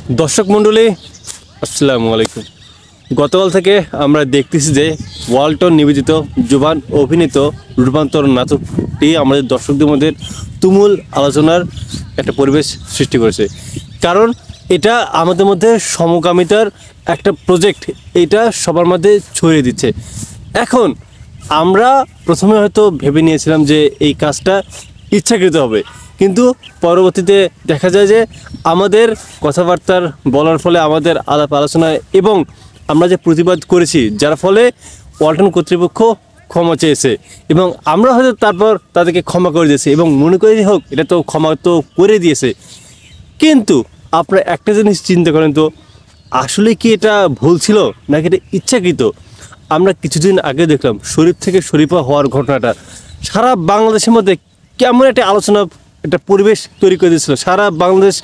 দর্শক মণ্ডলী আসসালামু আলাইকুম। গতকাল থেকে আমরা দেখতেছি যে ওয়ালটন নিবেদিত জুবান অভিনীত রূপান্তর নাটকটি আমাদের দর্শকদের মধ্যে তুমুল আলোচনার একটা পরিবেশ সৃষ্টি করেছে। কারণ এটা আমাদের মধ্যে সমকামিতার একটা প্রজেক্ট, এটা সবার মধ্যে ছড়িয়ে দিচ্ছে। এখন আমরা প্রথমে হয়তো ভেবে নিয়েছিলাম যে এই কাজটা ইচ্ছাকৃত হবে, কিন্তু পরবর্তীতে দেখা যায় যে আমাদের কথাবার্তার বলার ফলে, আমাদের আলাপ আলোচনায় এবং আমরা যে প্রতিবাদ করেছি, যার ফলে ওয়ালটন কর্তৃপক্ষ ক্ষমা চেয়েছে এবং আমরা হয়তো তারপর তাদেরকে ক্ষমা করে দিয়েছি এবং মনে করি হোক এটা তো ক্ষমা তো করে দিয়েছে। কিন্তু আপনারা একটা জিনিস চিন্তা করেন তো, আসলে কি এটা ভুল ছিল নাকি এটা ইচ্ছাকৃত? আমরা কিছুদিন আগে দেখলাম শরীফ থেকে শরীফা হওয়ার ঘটনাটা সারা বাংলাদেশের মধ্যে কেমন একটা আলোচনা, একটা পরিবেশ তৈরি করে দিয়েছিল। সারা বাংলাদেশ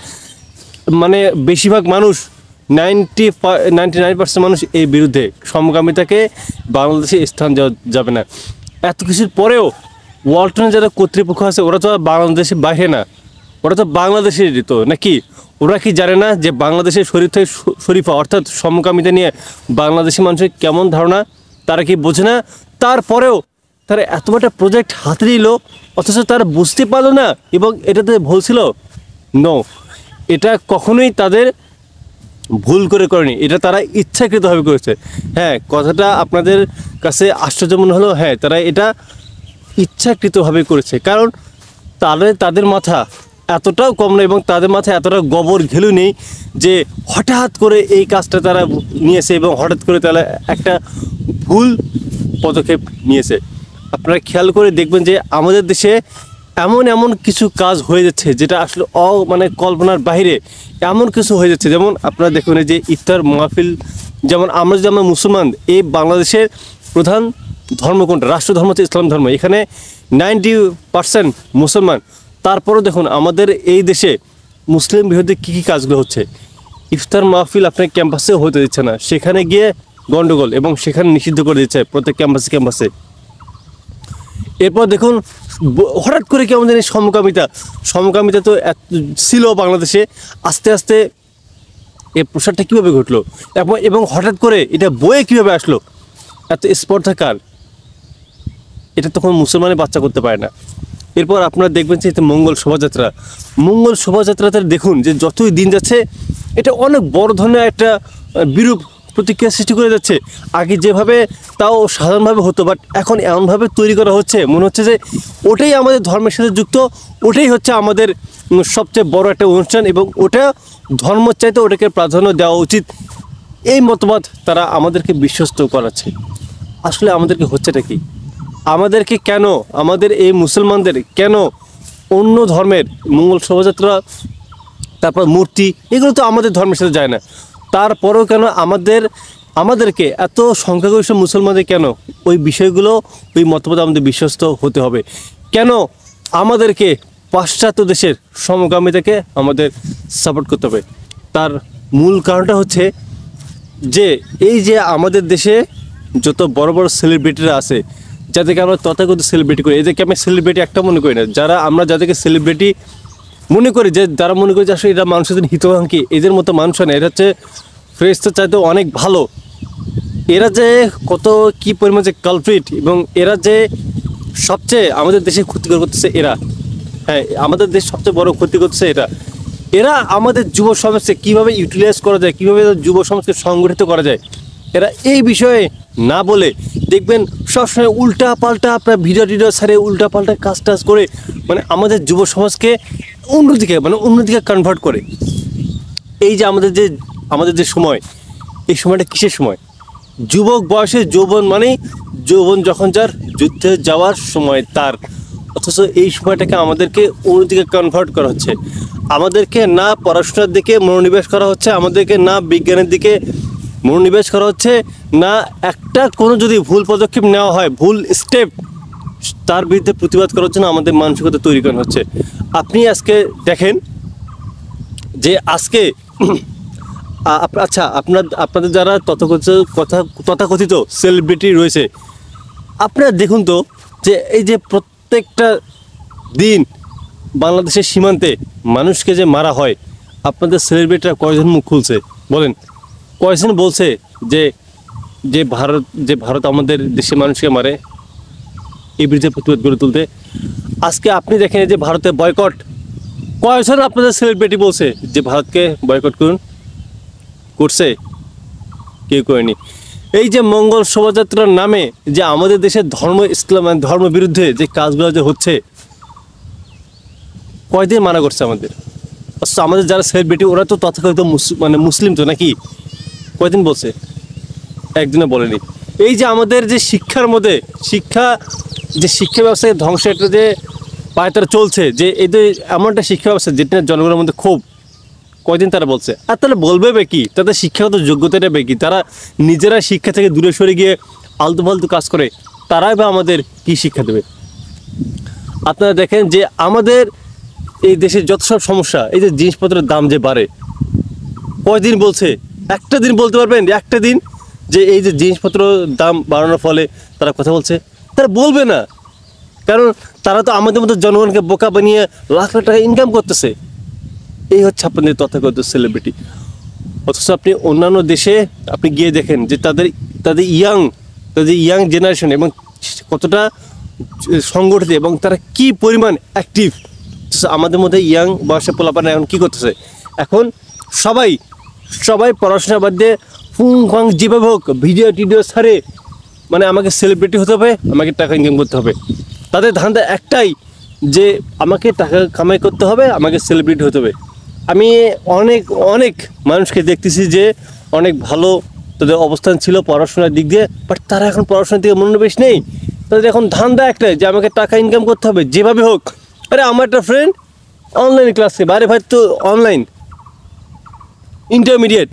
মানে বেশিরভাগ মানুষ 99% মানুষ এই বিরুদ্ধে, সমকামিতাকে বাংলাদেশে স্থান যাবে না। এত কিছুর পরেও ওয়ালটনের যারা কর্তৃপক্ষ আছে ওরা তো বাংলাদেশের বাইরে না, ওরা তো বাংলাদেশেরই তো নাকি? ওরা কি জানে না যে বাংলাদেশের শরীফ থেকে শরীফা অর্থাৎ সমকামিতা নিয়ে বাংলাদেশি মানুষের কেমন ধারণা? তারা কি বোঝে না? তারপরেও তারা এত বড় একটা প্রজেক্ট হাতে নিল, অথচ তারা বুঝতে পারলো না এবং এটাতে ভুল ছিল। নো, এটা কখনোই তাদের ভুল করে করেনি, এটা তারা ইচ্ছাকৃতভাবে করেছে। হ্যাঁ, কথাটা আপনাদের কাছে আশ্চর্য মনে হলো, হ্যাঁ তারা এটা ইচ্ছাকৃতভাবে করেছে। কারণ তাদের মাথা এতটাও কম না এবং তাদের মাথায় এতটা গোবর ঘেলু নেই যে হঠাৎ করে এই কাজটা তারা নিয়েছে এবং হঠাৎ করে তারা একটা ভুল পদক্ষেপ নিয়েছে। আপনারা খেয়াল করে দেখবেন যে আমাদের দেশে এমন কিছু কাজ হয়ে যাচ্ছে যেটা আসলে মানে কল্পনার বাইরে এমন কিছু হয়ে যাচ্ছে। যেমন আপনারা দেখুন যে ইফতার মাহফিল, যেমন আমরা মুসলমান, এই বাংলাদেশের প্রধান ধর্ম কোনটা? রাষ্ট্র ধর্ম হচ্ছে ইসলাম ধর্ম। এখানে 90% মুসলমান। তারপরও দেখুন আমাদের এই দেশে মুসলিম বিরোধী কী কাজগুলো হচ্ছে। ইফতার মাহফিল আপনার ক্যাম্পাসেও হতে দিচ্ছে না, সেখানে গিয়ে গণ্ডগোল এবং সেখানে নিষিদ্ধ করে দিচ্ছে প্রত্যেক ক্যাম্পাসে। এরপর দেখুন হঠাৎ করে কেমন জানি সমকামিতা তো ছিল বাংলাদেশে, আস্তে আস্তে এই প্রসারটা কীভাবে ঘটলো এবং হঠাৎ করে এটা বয়ে কীভাবে আসলো? এত স্পর্ধা কার? এটা তখন মুসলমানের বাচ্চা করতে পারে না। এরপর আপনারা দেখবেন যে মঙ্গল শোভাযাত্রাতে দেখুন যে যতই দিন যাচ্ছে এটা অনেক বড় ধরনের একটা বিরূপ প্রতিক্রিয়া সৃষ্টি করে যাচ্ছে। আগে যেভাবে তাও সাধারণভাবে হতো, বাট এখন এমনভাবে তৈরি করা হচ্ছে মনে হচ্ছে যে ওটাই আমাদের ধর্মের সাথে যুক্ত, ওটাই হচ্ছে আমাদের সবচেয়ে বড় একটা অনুষ্ঠান এবং ওটা ধর্মের চাইতে ওটাকে প্রাধান্য দেওয়া উচিত। এই মতবাদ তারা আমাদেরকে বিশ্বস্ত করাচ্ছে। আসলে আমাদেরকে হচ্ছেটা কি? আমাদেরকে কেন, আমাদের এই মুসলমানদের কেন অন্য ধর্মের মঙ্গল শোভাযাত্রা, তারপর মূর্তি, এগুলো তো আমাদের ধর্মের সাথে যায় না, তারপরেও কেন আমাদেরকে এত সংখ্যাগরিষ্ঠ মুসলমানদের কেন ওই বিষয়গুলো, ওই মতবাদ আমাদের বিশ্বস্ত হতে হবে? কেন আমাদেরকে পাশ্চাত্য দেশের সমকামিতাকে আমাদের সাপোর্ট করতে হবে? তার মূল কারণটা হচ্ছে যে এই যে আমাদের দেশে যত বড় বড় সেলিব্রিটিরা আছে, যাদেরকে আমরা তথাকথিত সেলিব্রিটি করি, এদেরকে আমি সেলিব্রিটি একটা মনে করি না। আমরা যাদেরকে সেলিব্রিটি মনে করি, যে যারা মনে করি যে আসলে এরা মানুষের হিতকাঙ্ক্ষী, এদের মতো মানুষ না, এটা হচ্ছে ফেরেশতার চাইতে অনেক ভালো। এরা যে কত কী পরিমাণ যে কালপ্রিট এবং এরা যে সবচেয়ে আমাদের দেশে ক্ষতিকর করতেছে এরা। হ্যাঁ, আমাদের দেশ সবচেয়ে বড় ক্ষতি করতেছে এরা আমাদের যুব সমাজকে কীভাবে ইউটিলাইজ করা যায়, কীভাবে যুব সমাজকে সংগঠিত করা যায়, এরা এই বিষয়ে না বলে দেখবেন সবসময় উল্টা পাল্টা আপনার ভিডিও ছাড়ে উল্টা পাল্টা কাজ করে মানে আমাদের যুব সমাজকে অন্যদিকে কনভার্ট করে। এই যে আমাদের যে সময়, এই সময়টা কিসের সময়? যুবক বয়সে যৌবন, মানে যৌবন যখন যার যুদ্ধে যাওয়ার সময় তার, অথচ এই সময়টাকে আমাদেরকে অন্যদিকে কনভার্ট করা হচ্ছে। আমাদেরকে না পড়াশোনার দিকে মনোনিবেশ করা হচ্ছে, আমাদেরকে না বিজ্ঞানের দিকে মনোনিবেশ করা হচ্ছে, না একটা কোনো যদি ভুল পদক্ষেপ নেওয়া হয়, ভুল স্টেপ, তার বিরুদ্ধে প্রতিবাদ করার জন্য আমাদের মানসিকতা তৈরি করা হচ্ছে। আপনি আজকে দেখেন যে আজকে আচ্ছা আপনাদের যারা তথাকথিত সেলিব্রিটি রয়েছে, আপনারা দেখুন তো যে এই যে প্রত্যেকটা দিন বাংলাদেশের সীমান্তে মানুষকে যে মারা হয়, আপনাদের সেলিব্রিটিরা কয়জন মুখ খুলছে বলেন? কয়জন বলছে যে যে ভারত আমাদের দেশের মানুষকে মারে, এই বিরুদ্ধে প্রতিবাদ গড়ে তুলতে? আজকে আপনি দেখেন যে ভারতের বয়কট, কয়জন আপনাদের সেলিব্রিটি বলছে যে ভারতকে বয়কট করুন? করছে? কেউ করেনি। এই যে মঙ্গল শোভাযাত্রার নামে যে আমাদের দেশের ইসলাম ধর্ম বিরুদ্ধে যে কাজগুলো যে হচ্ছে, কয়দিন মানা করছে আমাদের? আমাদের যারা সেলিব্রিটি ওরা তো তথাকথিত মুসলিম তো নাকি? কয়দিন বলছে? একদিনে বলেনি। এই যে আমাদের যে শিক্ষার মধ্যে শিক্ষা ব্যবস্থায় ধ্বংস একটা যে পায়তারা চলছে, যে এই যে এমন একটা শিক্ষা ব্যবস্থা যেটা জনগণের মধ্যে ক্ষোভ, কয়দিন তারা বলছে? আর তাহলে বলবে কি? তাদের শিক্ষাগত যোগ্যতাটা কি? তারা নিজেরা শিক্ষা থেকে দূরে সরে গিয়ে আলতু ফালতু কাজ করে, তারাই বা আমাদের কি শিক্ষা দেবে? আপনারা দেখেন যে আমাদের এই দেশের যত সব সমস্যা, এই যে জিনিসপত্রের দাম যে বাড়ে, কয়দিন বলছে? একটা দিন বলতে পারবেন? একটা দিন যে এই যে জিনিসপত্র দাম বাড়ানোর ফলে তারা কথা বলছে? তারা বলবে না, কারণ তারা তো আমাদের মতো জনগণকে বোকা বানিয়ে লাখ লাখ টাকা ইনকাম করতেছে। এই হচ্ছে আপনাদের তথাকথিত সেলিব্রিটি। অথচ আপনি অন্যান্য দেশে আপনি গিয়ে দেখেন যে তাদের ইয়াং জেনারেশন এবং কতটা সংগঠিত এবং তারা কি পরিমাণ অ্যাক্টিভ। আমাদের মধ্যে ইয়াং বয়সে পোলাপান এখন কী করতেছে? এখন সবাই পড়াশোনা বাদ দিয়ে ফুং যেভাবে হোক ভিডিও ছাড়ে, মানে আমাকে সেলিব্রিটি হতে হবে, আমাকে টাকা ইনকাম করতে হবে। তাদের ধান্দা একটাই যে আমাকে টাকা কামাই করতে হবে, আমাকে সেলিব্রিটি হতে হবে। আমি অনেক মানুষকে দেখতেছি যে অনেক ভালো তাদের অবস্থান ছিল পড়াশোনার দিক দিয়ে, বাট তারা এখন পড়াশোনার দিকে মনোনিবেশ নেই। তাদের এখন ধান্দা একটাই যে আমাকে টাকা ইনকাম করতে হবে যেভাবে হোক। আরে আমার একটা ফ্রেন্ড অনলাইন ক্লাস নেবে, আরে ভাই তো অনলাইন ইন্টারমিডিয়েট,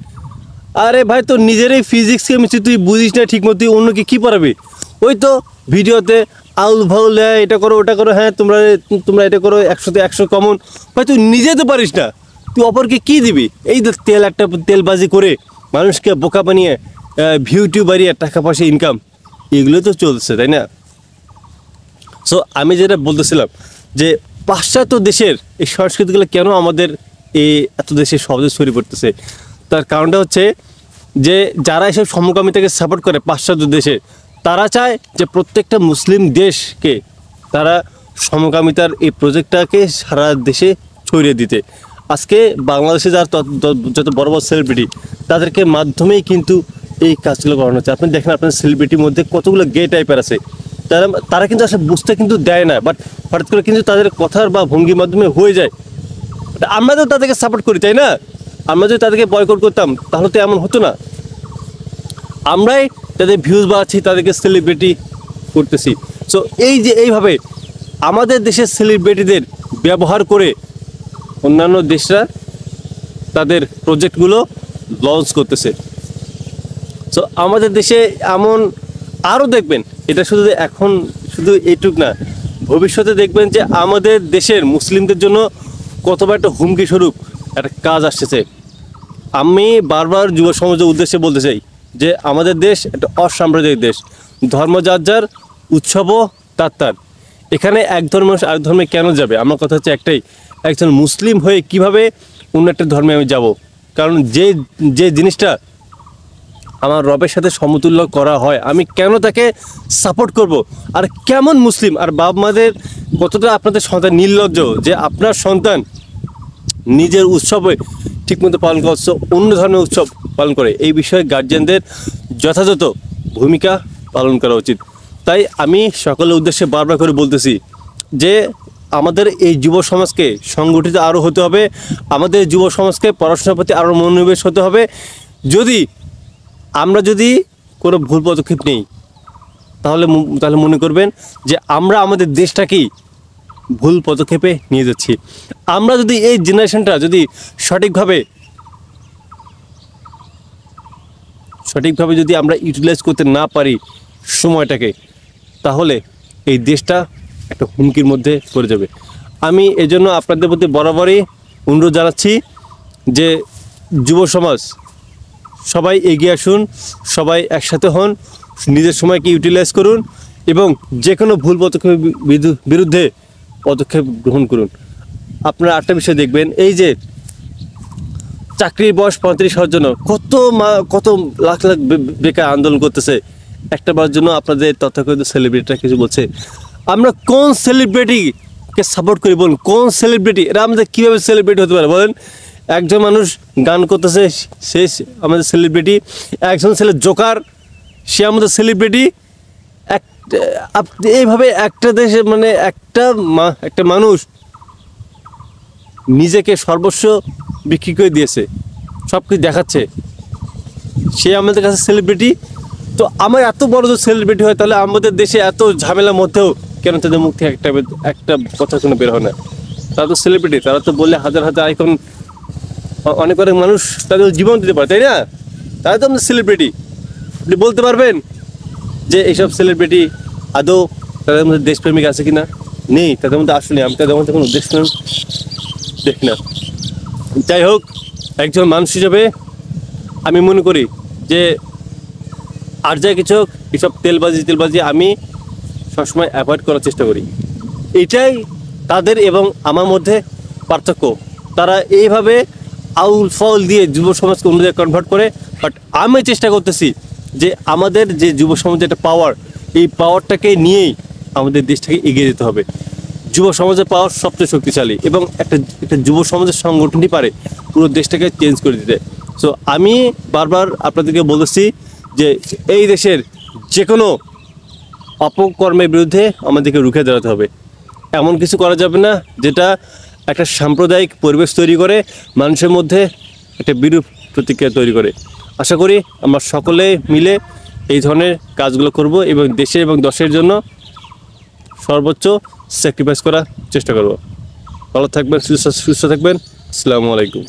আরে ভাই তো নিজেরই ফিজিক্স কেমিস্ট্রি তুই বুঝিস না ঠিক মতো, অন্যকে কী পড়াবি? ওই তো ভিডিওতে আউল ভাউল, এটা করো ওটা করো, হ্যাঁ তোমরা এটা করো, 100তে 100 কমন। ভাই তুই নিজে তো পারিস না, তুই অপরকে কী দিবি? এই তো তেলবাজি করে মানুষকে বোকা বানিয়ে ভিউ বাড়িয়ে টাকা পয়সা ইনকাম, এগুলো তো চলছে, তাই না? সো আমি যেটা বলতেছিলাম যে পাশ্চাত্য দেশের এই সংস্কৃতিগুলো কেন আমাদের এত দেশে সহজে ছড়িয়ে পড়তেছে, তার কারণটা হচ্ছে যে যারা এসব সমকামিতাকে সাপোর্ট করে পাশ্চাত্য দেশে, তারা চায় যে প্রত্যেকটা মুসলিম দেশকে তারা সমকামিতার এই প্রজেক্টটাকে সারা দেশে ছড়িয়ে দিতে। আজকে বাংলাদেশে যারা যত বড় বড় সেলিব্রিটি, তাদেরকে মাধ্যমেই কিন্তু এই কাজগুলো করানো হচ্ছে। আপনি দেখেন আপনার সেলিব্রিটির মধ্যে কতগুলো গে টাইপের আছে, তারা কিন্তু আসলে বুঝতে কিন্তু দেয় না, বাট হঠাৎ করে কিন্তু তাদের কথার বা ভঙ্গির মাধ্যমে হয়ে যায়। আমরা তো তাদেরকে সাপোর্ট করি, তাই না? আমরা যদি তাদেরকে বয়কট করতাম তাহলে তো এমন হতো না। আমরাই তাদের ভিউজ বাড়াচ্ছি, তাদেরকে সেলিব্রিটি করতেছি। সো এইভাবে আমাদের দেশের সেলিব্রিটিদের ব্যবহার করে অন্যান্য দেশরা তাদের প্রজেক্টগুলো লঞ্চ করতেছে। সো আমাদের দেশে এমন আরও দেখবেন, এটা শুধু এইটুক না, ভবিষ্যতে দেখবেন যে আমাদের দেশের মুসলিমদের জন্য কত বড় একটা হুমকি স্বরূপ একটা কাজ আসতেছে। আমি বারবার যুব সমাজের উদ্দেশ্যে বলতে চাই যে আমাদের দেশ একটা অসাম্প্রদায়িক দেশ, ধর্ম যার উৎসবও তার। এখানে এক ধর্ম আরেক ধর্মে কেন যাবে? আমার কথা হচ্ছে একটাই, একজন মুসলিম হয়ে কিভাবে অন্য একটা ধর্মে আমি যাব? কারণ যে জিনিসটা আমার রবের সাথে সমতুল্য করা হয়, আমি কেন তাকে সাপোর্ট করব? আর কেমন মুসলিম আর বাপ মাদের কতটা আপনাদের সন্তান নির্লজ্জ যে আপনার সন্তান নিজের উৎসবে ঠিকমতো পালন করছে, অন্য ধর্মের উৎসব পালন করে। এই বিষয়ে গার্জিয়ানদের যথাযথ ভূমিকা পালন করা উচিত। তাই আমি সকলের উদ্দেশ্যে বারবার করে বলতেছি যে আমাদের এই যুব সমাজকে সংগঠিত আরও হতে হবে, আমাদের যুব সমাজকে পড়াশোনার প্রতি আরও মনোনিবেশ হতে হবে। আমরা যদি কোনো ভুল পদক্ষেপ নেই তাহলে মনে করবেন যে আমরা আমাদের দেশটাকেই ভুল পদক্ষেপে নিয়ে যাচ্ছি। আমরা যদি এই জেনারেশনটা যদি সঠিকভাবে যদি আমরা ইউটিলাইজ করতে না পারি সময়টাকে, তাহলে এই দেশটা একটা হুমকির মধ্যে পড়ে যাবে। আমি এজন্য আপনাদের প্রতি বরাবরই অনুরোধ জানাচ্ছি যে যুব সমাজ সবাই এগিয়ে আসুন, সবাই একসাথে হন, নিজের সময়কে ইউটিলাইজ করুন এবং যে কোনো ভুল পদক্ষেপের বিরুদ্ধে পদক্ষেপ গ্রহণ করুন। আপনারা আরেকটা বিষয় দেখবেন, এই যে চাকরির বয়স 35 হওয়ার জন্য কত লাখ লাখ বেকার আন্দোলন করতেছে একটা বার জন্য। আপনাদের তথাকথিত সেলিব্রিটিরা কিছু বলছে। আমরা কোন সেলিব্রিটিকে সাপোর্ট করি বলুন? কোন সেলিব্রিটি? এরা আমাদের কীভাবে সেলিব্রিটি হতে পারে বলেন? একজন মানুষ গান করতেছে, সে আমাদের সেলিব্রিটি। একজন ছেলে জোকার, সে আমাদের সেলিব্রিটি। এইভাবে একটা দেশে মানে একটা মানুষ নিজেকে সর্বস্ব বিক্রি করে দিয়েছে, সব কিছু দেখাচ্ছে, সে আমাদের কাছে সেলিব্রিটি। তো আমার এত বড় যদি সেলিব্রিটি হয়, তাহলে আমাদের দেশে এত ঝামেলার মধ্যেও কেন তাদের মুখ থেকে একটা কথা শুনে বের হয় না? তারা তো সেলিব্রিটি, তারা তো বললে হাজার হাজার আইকন, অনেক মানুষ তাদের জীবন দিতে পারে, তাই না? তারা তো আমাদের সেলিব্রিটি। আপনি বলতে পারবেন যে এইসব সেলিব্রিটি আদৌ তাদের মধ্যে দেশপ্রেমিক আছে কিনা? নেই, তাদের মধ্যে আসলে আমি তাদের মধ্যে কোনো দেশপ্রেমিক দেখি না। যাই হোক, একজন মানুষ হিসেবে আমি মনে করি যে আর যা কিছু হোক, এসব তেলবাজি আমি সবসময় অ্যাভয়েড করার চেষ্টা করি। এটাই তাদের এবং আমার মধ্যে পার্থক্য। তারা এইভাবে আউল ফাউল দিয়ে যুব সমাজকে অন্য জায়গায় কনভার্ট করে, বাট আমি চেষ্টা করতেছি যে আমাদের যে যুব সমাজের একটা পাওয়ার, এই পাওয়ারটাকে নিয়েই আমাদের দেশটাকে এগিয়ে যেতে হবে। যুব সমাজের পাওয়ার সবচেয়ে শক্তিশালী, এবং একটা যুব সমাজের সংগঠনই পারে পুরো দেশটাকে চেঞ্জ করে দিতে। সো আমি বারবার আপনাদেরকে বলতেছি যে এই দেশের যে কোনো অপকর্মের বিরুদ্ধে আমাদেরকে রুখে দাঁড়াতে হবে। এমন কিছু করা যাবে না যেটা একটা সাম্প্রদায়িক পরিবেশ তৈরি করে, মানুষের মধ্যে একটা বিরূপ প্রতিক্রিয়া তৈরি করে। আশা করি আমরা সকলে মিলে এই ধরনের কাজগুলো করব এবং দেশের এবং দশের জন্য সর্বোচ্চ স্যাক্রিফাইস করার চেষ্টা করব। ভালো থাকবেন, সুস্থ থাকবেন। আসসালামু আলাইকুম।